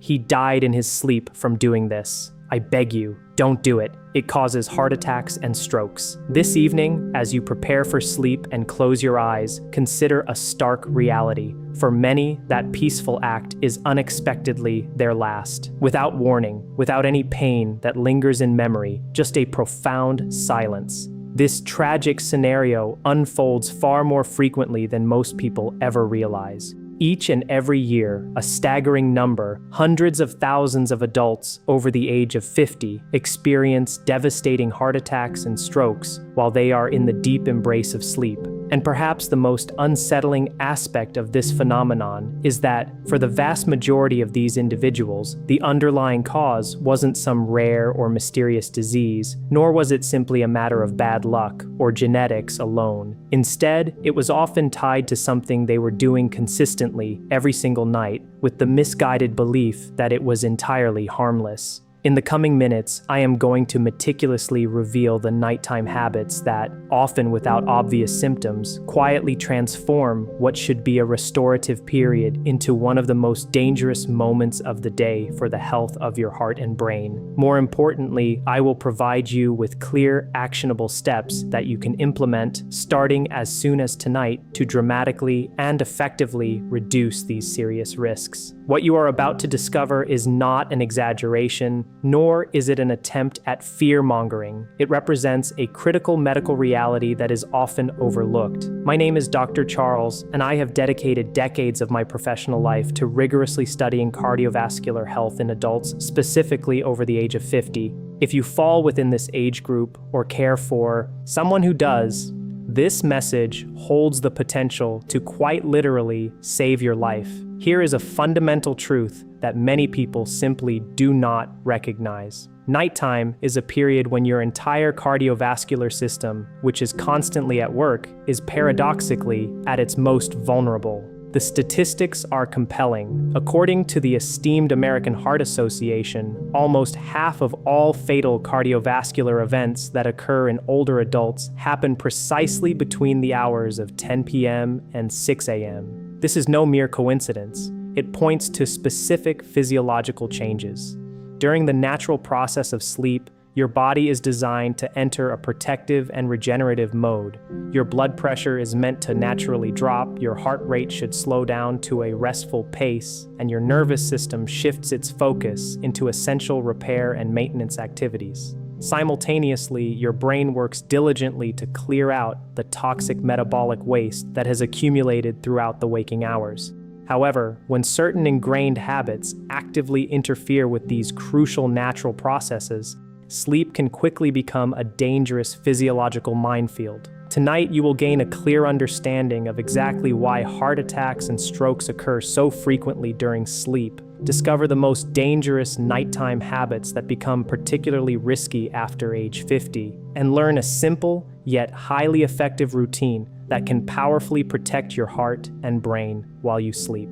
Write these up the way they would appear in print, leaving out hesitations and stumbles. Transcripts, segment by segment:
He died in his sleep from doing this. I beg you, don't do it. It causes heart attacks and strokes. This evening, as you prepare for sleep and close your eyes, consider a stark reality. For many, that peaceful act is unexpectedly their last. Without warning, without any pain that lingers in memory, just a profound silence. This tragic scenario unfolds far more frequently than most people ever realize. Each and every year, a staggering number, hundreds of thousands of adults over the age of 50 experience devastating heart attacks and strokes while they are in the deep embrace of sleep. And perhaps the most unsettling aspect of this phenomenon is that, for the vast majority of these individuals, the underlying cause wasn't some rare or mysterious disease, nor was it simply a matter of bad luck or genetics alone. Instead, it was often tied to something they were doing consistently every single night, with the misguided belief that it was entirely harmless. In the coming minutes, I am going to meticulously reveal the nighttime habits that, often without obvious symptoms, quietly transform what should be a restorative period into one of the most dangerous moments of the day for the health of your heart and brain. More importantly, I will provide you with clear, actionable steps that you can implement starting as soon as tonight to dramatically and effectively reduce these serious risks. What you are about to discover is not an exaggeration, nor is it an attempt at fear-mongering. It represents a critical medical reality that is often overlooked. My name is Dr. Charles, and I have dedicated decades of my professional life to rigorously studying cardiovascular health in adults, specifically over the age of 50. If you fall within this age group or care for someone who does, this message holds the potential to quite literally save your life. Here is a fundamental truth that many people simply do not recognize. Nighttime is a period when your entire cardiovascular system, which is constantly at work, is paradoxically at its most vulnerable. The statistics are compelling. According to the esteemed American Heart Association, almost half of all fatal cardiovascular events that occur in older adults happen precisely between the hours of 10 p.m. and 6 a.m. This is no mere coincidence. It points to specific physiological changes. During the natural process of sleep, your body is designed to enter a protective and regenerative mode. Your blood pressure is meant to naturally drop, your heart rate should slow down to a restful pace, and your nervous system shifts its focus into essential repair and maintenance activities. Simultaneously, your brain works diligently to clear out the toxic metabolic waste that has accumulated throughout the waking hours. However, when certain ingrained habits actively interfere with these crucial natural processes, sleep can quickly become a dangerous physiological minefield. Tonight, you will gain a clear understanding of exactly why heart attacks and strokes occur so frequently during sleep, discover the most dangerous nighttime habits that become particularly risky after age 50, and learn a simple yet highly effective routine that can powerfully protect your heart and brain while you sleep.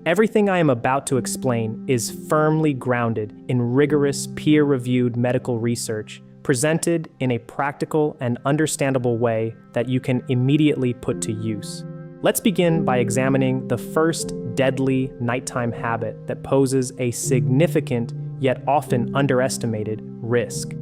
Everything I am about to explain is firmly grounded in rigorous, peer-reviewed medical research, presented in a practical and understandable way that you can immediately put to use. Let's begin by examining the first deadly nighttime habit that poses a significant yet often underestimated risk.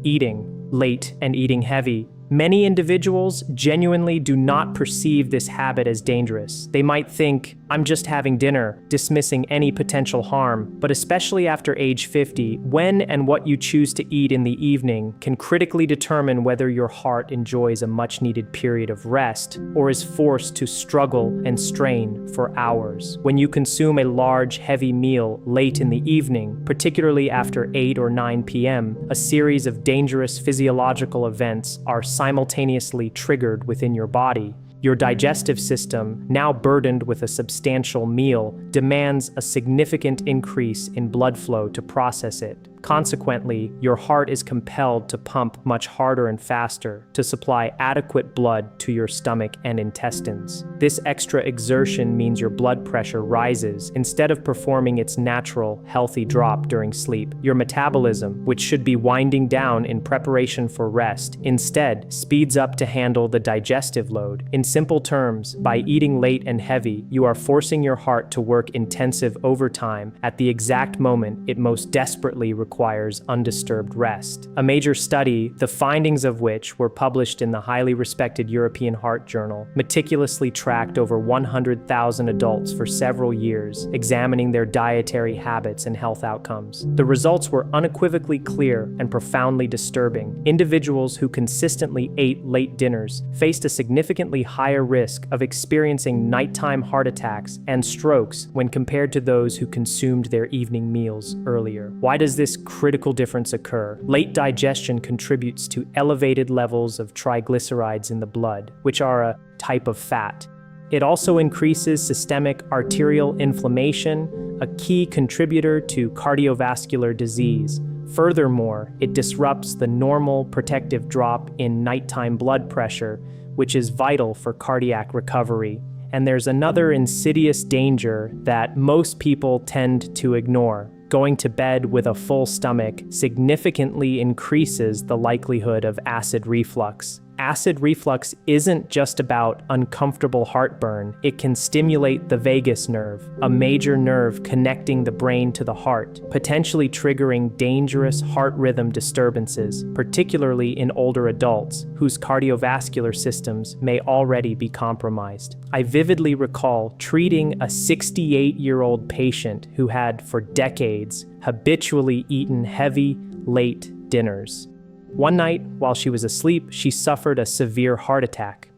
Eating late and eating heavy. Many individuals genuinely do not perceive this habit as dangerous. They might think, I'm just having dinner, dismissing any potential harm. But especially after age 50, when and what you choose to eat in the evening can critically determine whether your heart enjoys a much-needed period of rest or is forced to struggle and strain for hours. When you consume a large, heavy meal late in the evening, particularly after 8 or 9 p.m., a series of dangerous physiological events are simultaneously triggered within your body. Your digestive system, now burdened with a substantial meal, demands a significant increase in blood flow to process it. Consequently, your heart is compelled to pump much harder and faster to supply adequate blood to your stomach and intestines. This extra exertion means your blood pressure rises instead of performing its natural, healthy drop during sleep. Your metabolism, which should be winding down in preparation for rest, instead speeds up to handle the digestive load. In simple terms, by eating late and heavy, you are forcing your heart to work intensive overtime at the exact moment it most desperately requires undisturbed rest. A major study, the findings of which were published in the highly respected European Heart Journal, meticulously tracked over 100,000 adults for several years, examining their dietary habits and health outcomes. The results were unequivocally clear and profoundly disturbing. Individuals who consistently ate late dinners faced a significantly higher risk of experiencing nighttime heart attacks and strokes when compared to those who consumed their evening meals earlier. Why does this critical difference occur? Late digestion contributes to elevated levels of triglycerides in the blood, which are a type of fat. It also increases systemic arterial inflammation, a key contributor to cardiovascular disease. Furthermore, it disrupts the normal protective drop in nighttime blood pressure, which is vital for cardiac recovery. And there's another insidious danger that most people tend to ignore. Going to bed with a full stomach significantly increases the likelihood of acid reflux. Acid reflux isn't just about uncomfortable heartburn. It can stimulate the vagus nerve, a major nerve connecting the brain to the heart, potentially triggering dangerous heart rhythm disturbances, particularly in older adults whose cardiovascular systems may already be compromised. I vividly recall treating a 68-year-old patient who had, for decades, habitually eaten heavy, late dinners. One night, while she was asleep, she suffered a severe heart attack.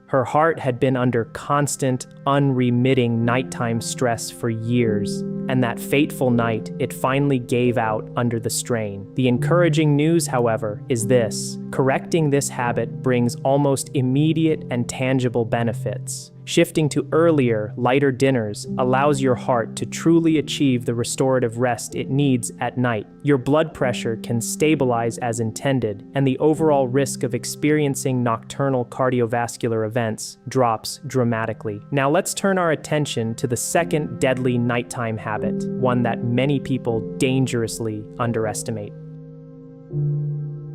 Her heart had been under constant, unremitting nighttime stress for years, and that fateful night, it finally gave out under the strain. The encouraging news, however, is this: correcting this habit brings almost immediate and tangible benefits. Shifting to earlier, lighter dinners allows your heart to truly achieve the restorative rest it needs at night. Your blood pressure can stabilize as intended, and the overall risk of experiencing nocturnal cardiovascular events drops dramatically. Now let's turn our attention to the second deadly nighttime habit, one that many people dangerously underestimate.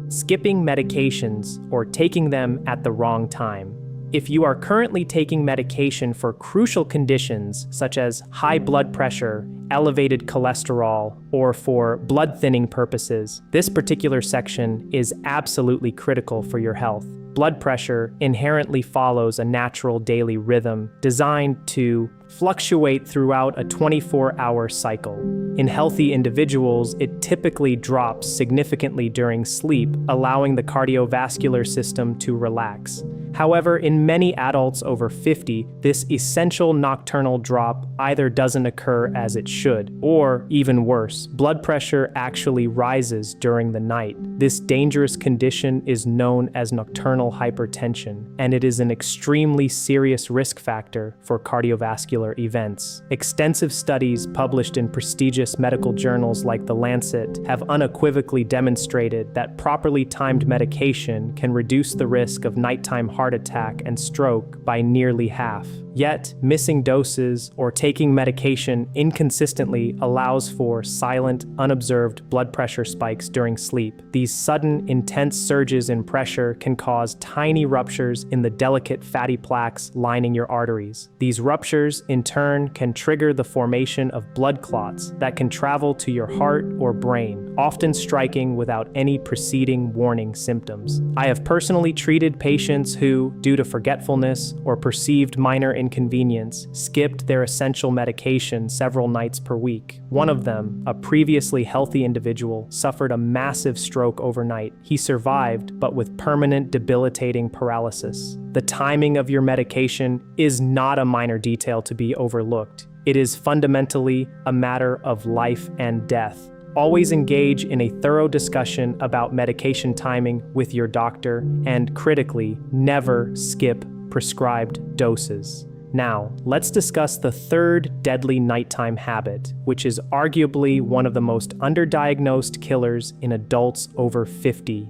Skipping medications or taking them at the wrong time. If you are currently taking medication for crucial conditions such as high blood pressure, elevated cholesterol, or for blood thinning purposes, this particular section is absolutely critical for your health. Blood pressure inherently follows a natural daily rhythm designed to fluctuate throughout a 24-hour cycle. In healthy individuals, it typically drops significantly during sleep, allowing the cardiovascular system to relax. However, in many adults over 50, this essential nocturnal drop either doesn't occur as it should, or even worse, blood pressure actually rises during the night. This dangerous condition is known as nocturnal hypertension, and it is an extremely serious risk factor for cardiovascular events. Extensive studies published in prestigious medical journals like The Lancet have unequivocally demonstrated that properly timed medication can reduce the risk of nighttime heart attack and stroke by nearly half. Yet, missing doses or taking medication inconsistently allows for silent, unobserved blood pressure spikes during sleep. These sudden, intense surges in pressure can cause tiny ruptures in the delicate fatty plaques lining your arteries. These ruptures, in turn, can trigger the formation of blood clots that can travel to your heart or brain, often striking without any preceding warning symptoms. I have personally treated patients who, due to forgetfulness or perceived minor inconvenience, skipped their essential medication several nights per week. One of them, a previously healthy individual, suffered a massive stroke overnight. He survived, but with permanent debilitating paralysis. The timing of your medication is not a minor detail to be overlooked. It is fundamentally a matter of life and death. Always engage in a thorough discussion about medication timing with your doctor, and critically, never skip prescribed doses. Now, let's discuss the third deadly nighttime habit, which is arguably one of the most underdiagnosed killers in adults over 50.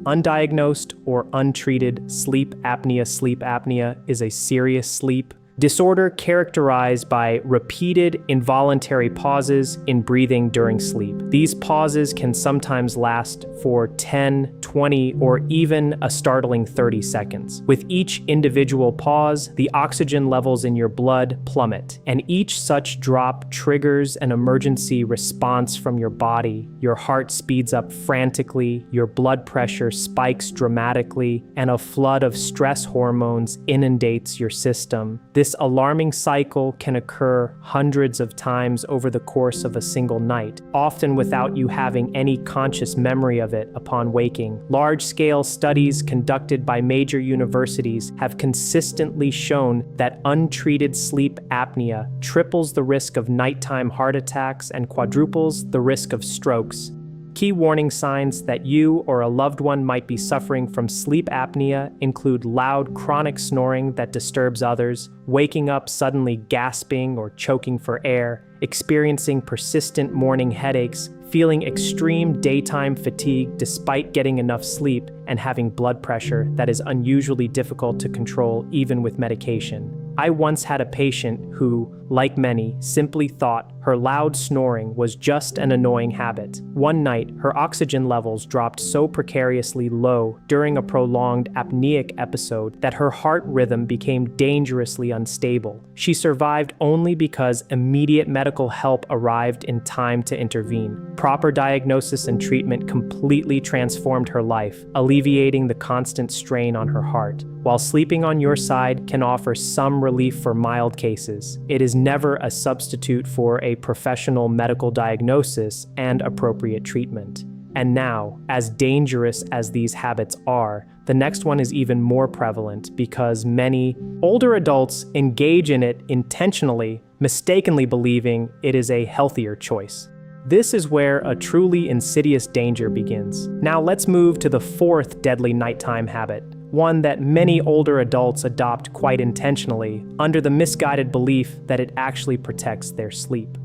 Undiagnosed or untreated sleep apnea. Sleep apnea is a serious sleep disorder characterized by repeated involuntary pauses in breathing during sleep. These pauses can sometimes last for 10, 20, or even a startling 30 seconds. With each individual pause, the oxygen levels in your blood plummet, and each such drop triggers an emergency response from your body. Your heart speeds up frantically, your blood pressure spikes dramatically, and a flood of stress hormones inundates your system. This alarming cycle can occur hundreds of times over the course of a single night, often without you having any conscious memory of it upon waking. Large-scale studies conducted by major universities have consistently shown that untreated sleep apnea triples the risk of nighttime heart attacks and quadruples the risk of strokes. Key warning signs that you or a loved one might be suffering from sleep apnea include loud, chronic snoring that disturbs others, waking up suddenly gasping or choking for air, experiencing persistent morning headaches, feeling extreme daytime fatigue despite getting enough sleep, and having blood pressure that is unusually difficult to control even with medication. I once had a patient who, like many, simply thought her loud snoring was just an annoying habit. One night, her oxygen levels dropped so precariously low during a prolonged apneic episode that her heart rhythm became dangerously unstable. She survived only because immediate medical help arrived in time to intervene. Proper diagnosis and treatment completely transformed her life, alleviating the constant strain on her heart. While sleeping on your side can offer some relief for mild cases, it is never a substitute for a professional medical diagnosis and appropriate treatment. And now, as dangerous as these habits are, the next one is even more prevalent because many older adults engage in it intentionally, mistakenly believing it is a healthier choice. This is where a truly insidious danger begins. Now let's move to the fourth deadly nighttime habit, one that many older adults adopt quite intentionally, under the misguided belief that it actually protects their sleep.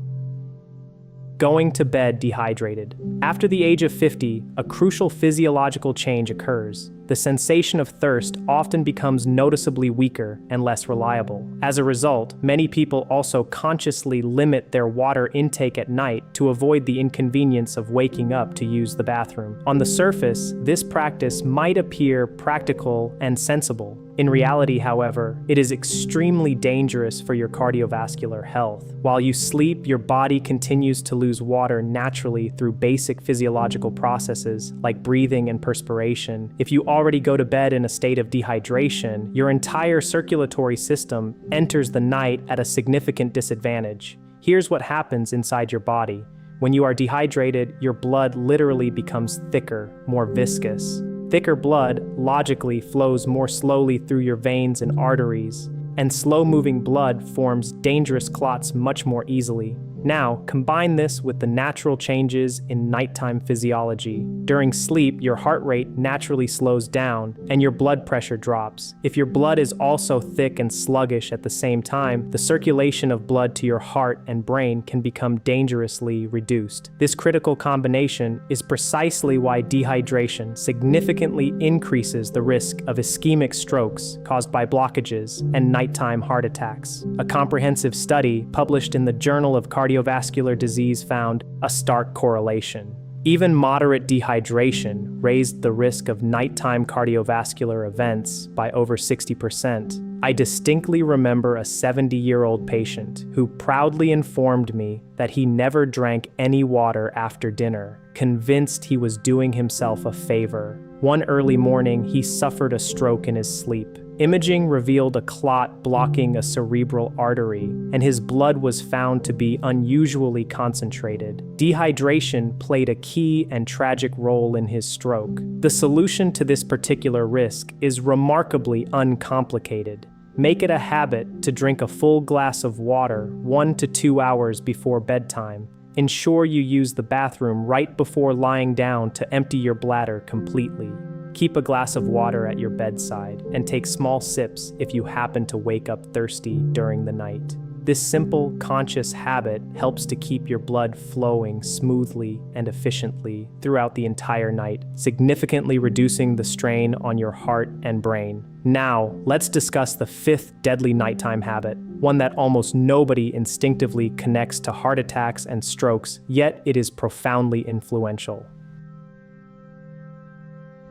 Going to bed dehydrated. After the age of 50, a crucial physiological change occurs. The sensation of thirst often becomes noticeably weaker and less reliable. As a result, many people also consciously limit their water intake at night to avoid the inconvenience of waking up to use the bathroom. On the surface, this practice might appear practical and sensible. In reality, however, it is extremely dangerous for your cardiovascular health. While you sleep, your body continues to lose water naturally through basic physiological processes like breathing and perspiration. If you already go to bed in a state of dehydration, your entire circulatory system enters the night at a significant disadvantage. Here's what happens inside your body. When you are dehydrated, your blood literally becomes thicker, more viscous. Thicker blood logically flows more slowly through your veins and arteries, and slow-moving blood forms dangerous clots much more easily. Now, combine this with the natural changes in nighttime physiology. During sleep, your heart rate naturally slows down and your blood pressure drops. If your blood is also thick and sluggish at the same time, the circulation of blood to your heart and brain can become dangerously reduced. This critical combination is precisely why dehydration significantly increases the risk of ischemic strokes caused by blockages and nighttime heart attacks. A comprehensive study published in the Journal of Cardiovascular Disease found a stark correlation. Even moderate dehydration raised the risk of nighttime cardiovascular events by over 60%. I distinctly remember a 70-year-old patient who proudly informed me that he never drank any water after dinner, convinced he was doing himself a favor. One early morning, he suffered a stroke in his sleep. Imaging revealed a clot blocking a cerebral artery, and his blood was found to be unusually concentrated. Dehydration played a key and tragic role in his stroke. The solution to this particular risk is remarkably uncomplicated. Make it a habit to drink a full glass of water 1 to 2 hours before bedtime. Ensure you use the bathroom right before lying down to empty your bladder completely. Keep a glass of water at your bedside and take small sips if you happen to wake up thirsty during the night. This simple, conscious habit helps to keep your blood flowing smoothly and efficiently throughout the entire night, significantly reducing the strain on your heart and brain. Now, let's discuss the fifth deadly nighttime habit, one that almost nobody instinctively connects to heart attacks and strokes, yet it is profoundly influential.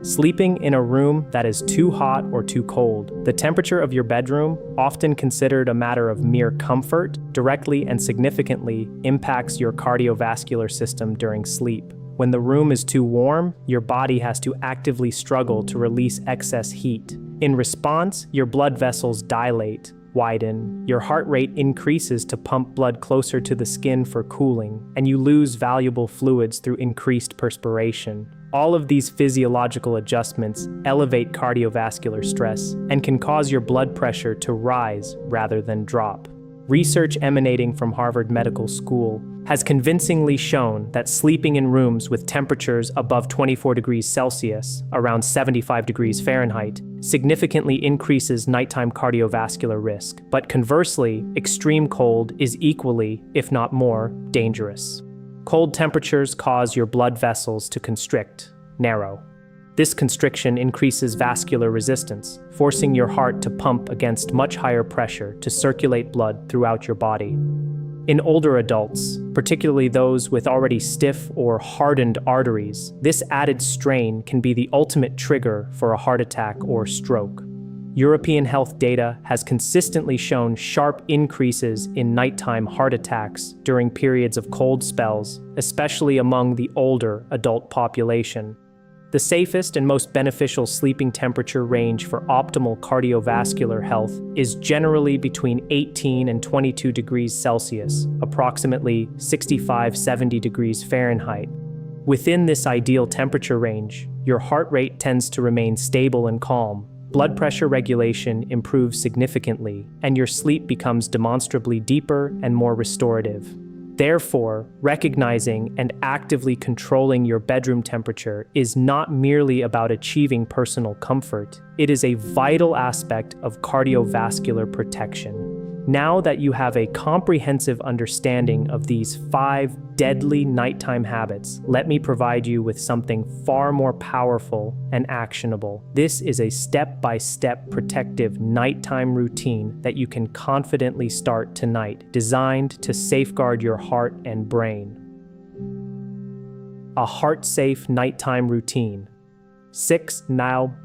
Sleeping in a room that is too hot or too cold. The temperature of your bedroom, often considered a matter of mere comfort, directly and significantly impacts your cardiovascular system during sleep. When the room is too warm, your body has to actively struggle to release excess heat. In response, your blood vessels dilate, widen, your heart rate increases to pump blood closer to the skin for cooling, and you lose valuable fluids through increased perspiration. All of these physiological adjustments elevate cardiovascular stress and can cause your blood pressure to rise rather than drop. Research emanating from Harvard Medical School has convincingly shown that sleeping in rooms with temperatures above 24 degrees Celsius, around 75 degrees Fahrenheit, significantly increases nighttime cardiovascular risk. But conversely, extreme cold is equally, if not more, dangerous. Cold temperatures cause your blood vessels to constrict, narrow. This constriction increases vascular resistance, forcing your heart to pump against much higher pressure to circulate blood throughout your body. In older adults, particularly those with already stiff or hardened arteries, this added strain can be the ultimate trigger for a heart attack or stroke. European health data has consistently shown sharp increases in nighttime heart attacks during periods of cold spells, especially among the older adult population. The safest and most beneficial sleeping temperature range for optimal cardiovascular health is generally between 18 and 22 degrees Celsius, approximately 65-70 degrees Fahrenheit. Within this ideal temperature range, your heart rate tends to remain stable and calm. Blood pressure regulation improves significantly, and your sleep becomes demonstrably deeper and more restorative. Therefore, recognizing and actively controlling your bedroom temperature is not merely about achieving personal comfort. It is a vital aspect of cardiovascular protection. Now that you have a comprehensive understanding of these 5 deadly nighttime habits, let me provide you with something far more powerful and actionable. This is a step-by-step protective nighttime routine that you can confidently start tonight, designed to safeguard your heart and brain. A heart-safe nighttime routine. 7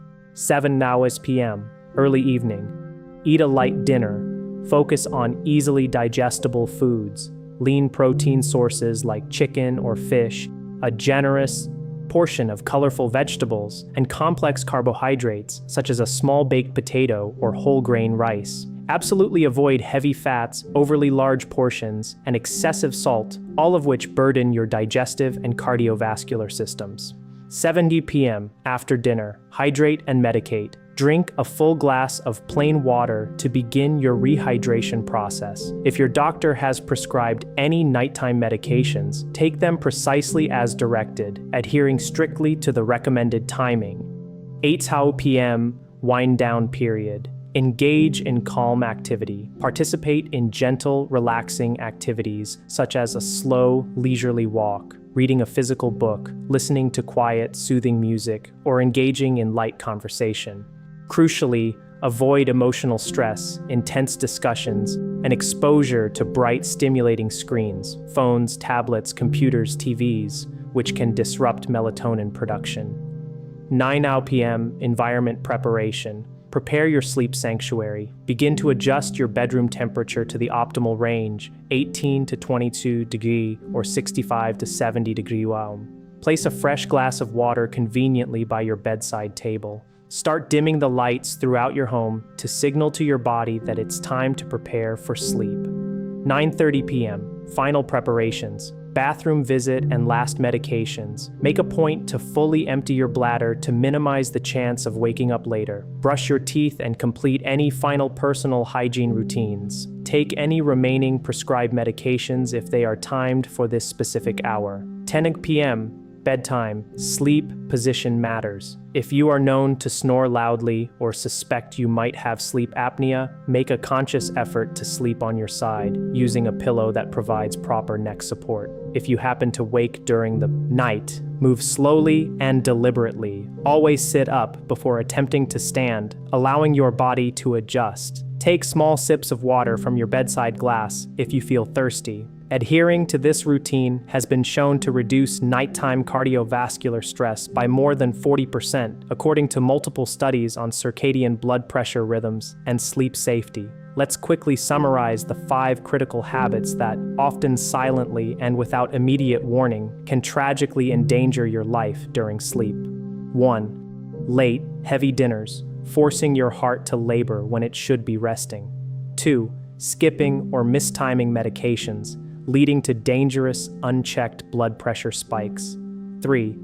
p.m. Early evening. Eat a light dinner. Focus on easily digestible foods, lean protein sources like chicken or fish, a generous portion of colorful vegetables, and complex carbohydrates such as a small baked potato or whole grain rice. Absolutely avoid heavy fats, overly large portions, and excessive salt, all of which burden your digestive and cardiovascular systems. 7 p.m. After dinner, hydrate and medicate. Drink a full glass of plain water to begin your rehydration process. If your doctor has prescribed any nighttime medications, take them precisely as directed, adhering strictly to the recommended timing. 8 p.m. Wind down period. Engage in calm activity. Participate in gentle, relaxing activities such as a slow, leisurely walk, reading a physical book, listening to quiet, soothing music, or engaging in light conversation. Crucially, avoid emotional stress, intense discussions, and exposure to bright, stimulating screens, phones, tablets, computers, TVs, which can disrupt melatonin production. 9 p.m. Environment preparation. Prepare your sleep sanctuary. Begin to adjust your bedroom temperature to the optimal range, 18 to 22 degree or 65 to 70 degree warm. Place a fresh glass of water conveniently by your bedside table. Start dimming the lights throughout your home to signal to your body that it's time to prepare for sleep. 9:30 p.m. Final preparations. Bathroom visit and last medications. Make a point to fully empty your bladder to minimize the chance of waking up later. Brush your teeth and complete any final personal hygiene routines. Take any remaining prescribed medications if they are timed for this specific hour. 10 p.m. bedtime, sleep position matters. If you are known to snore loudly or suspect you might have sleep apnea, make a conscious effort to sleep on your side, using a pillow that provides proper neck support. If you happen to wake during the night, move slowly and deliberately. Always sit up before attempting to stand, allowing your body to adjust. Take small sips of water from your bedside glass if you feel thirsty. Adhering to this routine has been shown to reduce nighttime cardiovascular stress by more than 40%, according to multiple studies on circadian blood pressure rhythms and sleep safety. Let's quickly summarize the 5 critical habits that, often silently and without immediate warning, can tragically endanger your life during sleep. 1. Late, heavy dinners, forcing your heart to labor when it should be resting. 2. Skipping or mistiming medications, leading to dangerous, unchecked blood pressure spikes. 3.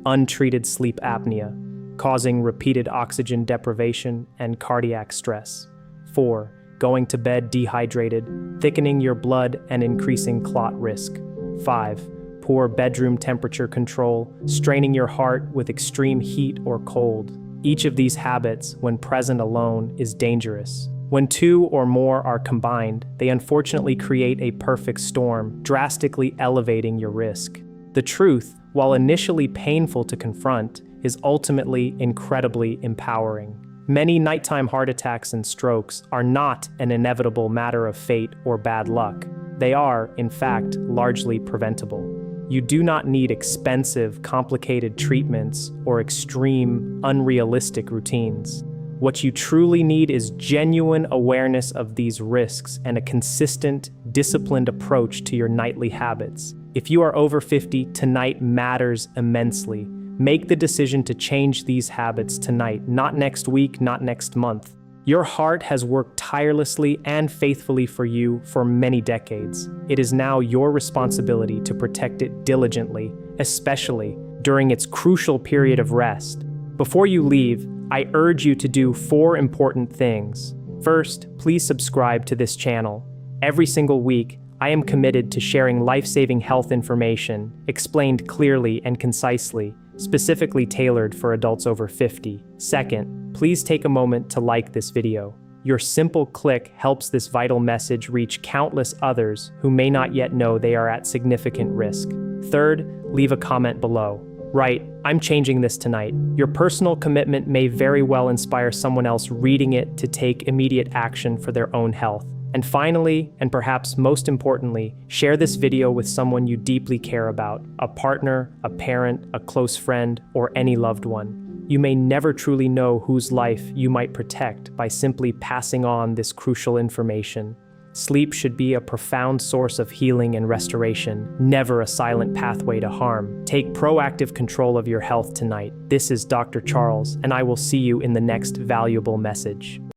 Untreated sleep apnea, causing repeated oxygen deprivation and cardiac stress. 4. Going to bed dehydrated, thickening your blood and increasing clot risk. 5. Poor bedroom temperature control, straining your heart with extreme heat or cold. Each of these habits, when present alone, is dangerous. When 2 or more are combined, they unfortunately create a perfect storm, drastically elevating your risk. The truth, while initially painful to confront, is ultimately incredibly empowering. Many nighttime heart attacks and strokes are not an inevitable matter of fate or bad luck. They are, in fact, largely preventable. You do not need expensive, complicated treatments or extreme, unrealistic routines. What you truly need is genuine awareness of these risks and a consistent, disciplined approach to your nightly habits. If you are over 50, tonight matters immensely. Make the decision to change these habits tonight, not next week, not next month. Your heart has worked tirelessly and faithfully for you for many decades. It is now your responsibility to protect it diligently, especially during its crucial period of rest. Before you leave, I urge you to do 4 important things. First, please subscribe to this channel. Every single week, I am committed to sharing life-saving health information, explained clearly and concisely, specifically tailored for adults over 50. Second, please take a moment to like this video. Your simple click helps this vital message reach countless others who may not yet know they are at significant risk. Third, leave a comment below. Write, "I'm changing this tonight." Your personal commitment may very well inspire someone else reading it to take immediate action for their own health. And finally, and perhaps most importantly, share this video with someone you deeply care about, a partner, a parent, a close friend, or any loved one. You may never truly know whose life you might protect by simply passing on this crucial information. Sleep should be a profound source of healing and restoration, never a silent pathway to harm. Take proactive control of your health tonight. This is Dr. Charles, and I will see you in the next valuable message.